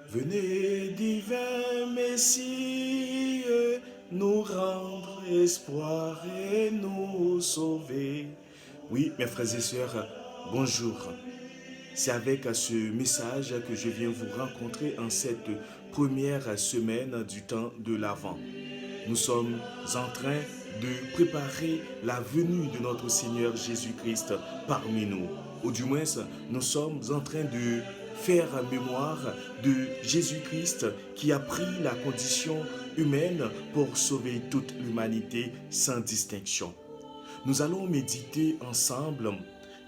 Venez, divin Messie, nous rendre espoir et nous sauver. Oui, mes frères et sœurs, bonjour. C'est avec ce message que je viens vous rencontrer en cette première semaine du temps de l'Avent. Nous sommes en train de préparer la venue de notre Seigneur Jésus-Christ parmi nous. Ou du moins, nous sommes en train de faire mémoire de Jésus-Christ qui a pris la condition humaine pour sauver toute l'humanité sans distinction. Nous allons méditer ensemble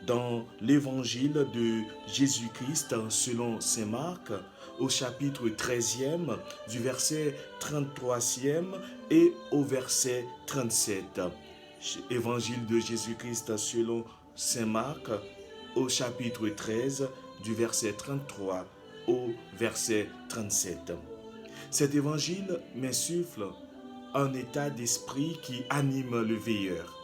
dans l'évangile de Jésus-Christ selon saint Marc au chapitre 13e du verset 33e et au verset 37. Évangile de Jésus-Christ selon saint Marc au chapitre 13 du verset 33 au verset 37. Cet évangile m'insuffle un état d'esprit qui anime le veilleur.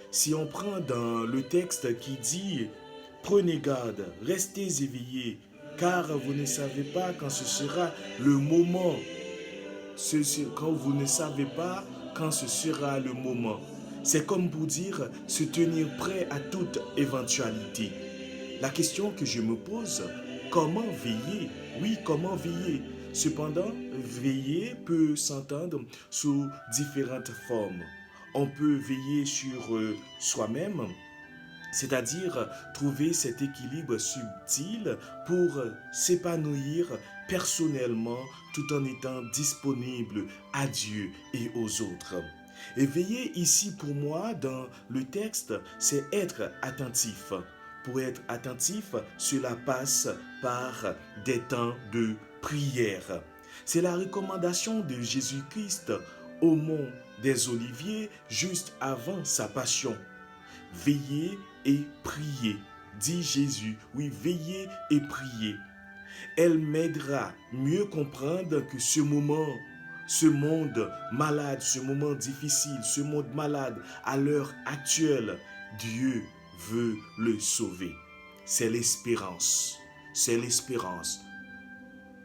Si on prend dans le texte qui dit « Prenez garde, restez éveillés, car vous ne savez pas quand ce sera le moment. Quand vous ne savez pas quand ce sera le moment. » C'est comme pour dire se tenir prêt à toute éventualité. La question que je me pose, comment veiller? Oui, comment veiller? Cependant, veiller peut s'entendre sous différentes formes. On peut veiller sur soi-même, c'est-à-dire trouver cet équilibre subtil pour s'épanouir personnellement tout en étant disponible à Dieu et aux autres. Et veiller ici pour moi dans le texte, c'est être attentif. Pour être attentif, cela passe par des temps de prière. C'est la recommandation de Jésus-Christ au mont des Oliviers juste avant sa passion. Veillez et priez, dit Jésus. Oui, veillez et priez. Elle m'aidera mieux comprendre que ce monde malade, ce moment difficile, ce monde malade à l'heure actuelle, Dieu veut le sauver. C'est l'espérance. C'est l'espérance.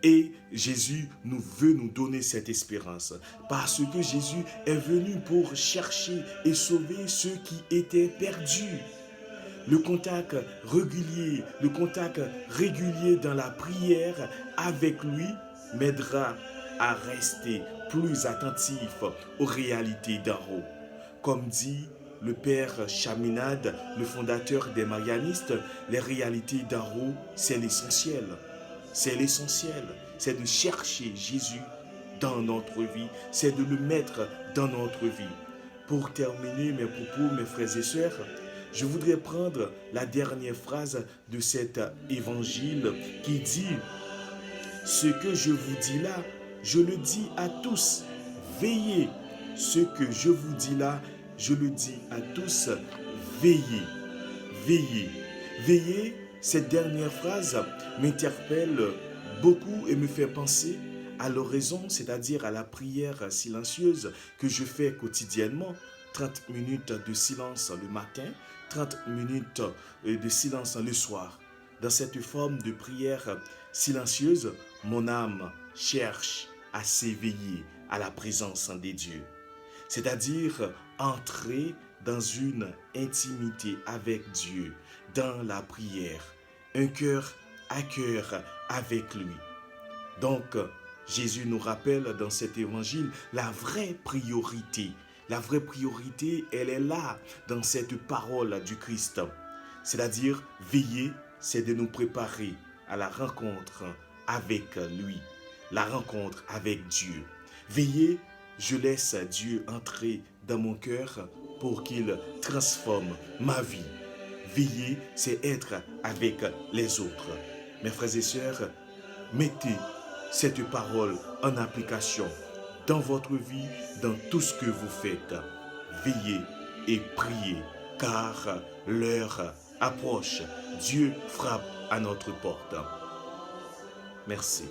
Et Jésus veut nous donner cette espérance parce que Jésus est venu pour chercher et sauver ceux qui étaient perdus. Le contact régulier dans la prière avec lui m'aidera à rester plus attentif aux réalités d'en haut. Comme dit le père Chaminade, le fondateur des Marianistes, les réalités d'en haut, c'est l'essentiel. C'est l'essentiel, c'est de chercher Jésus dans notre vie, c'est de le mettre dans notre vie. Pour terminer mes propos, mes frères et sœurs, je voudrais prendre la dernière phrase de cet évangile qui dit « Ce que je vous dis là, je le dis à tous, veillez. Ce que je vous dis là, je le dis à tous, veillez. Veillez. Veillez. » Cette dernière phrase m'interpelle beaucoup et me fait penser à l'oraison, c'est-à-dire à la prière silencieuse que je fais quotidiennement. 30 minutes de silence le matin, 30 minutes de silence le soir. Dans cette forme de prière silencieuse, mon âme cherche à s'éveiller à la présence des dieux. C'est-à-dire entrer dans une intimité avec Dieu, dans la prière, un cœur à cœur avec lui. Donc, Jésus nous rappelle dans cet évangile la vraie priorité. La vraie priorité, elle est là, dans cette parole du Christ. C'est-à-dire, veiller, c'est de nous préparer à la rencontre avec lui, la rencontre avec Dieu. Veiller, je laisse Dieu entrer dans mon cœur pour qu'il transforme ma vie. Veiller, c'est être avec les autres. Mes frères et sœurs, mettez cette parole en application dans votre vie, dans tout ce que vous faites. Veillez et priez, car l'heure approche. Dieu frappe à notre porte. Merci.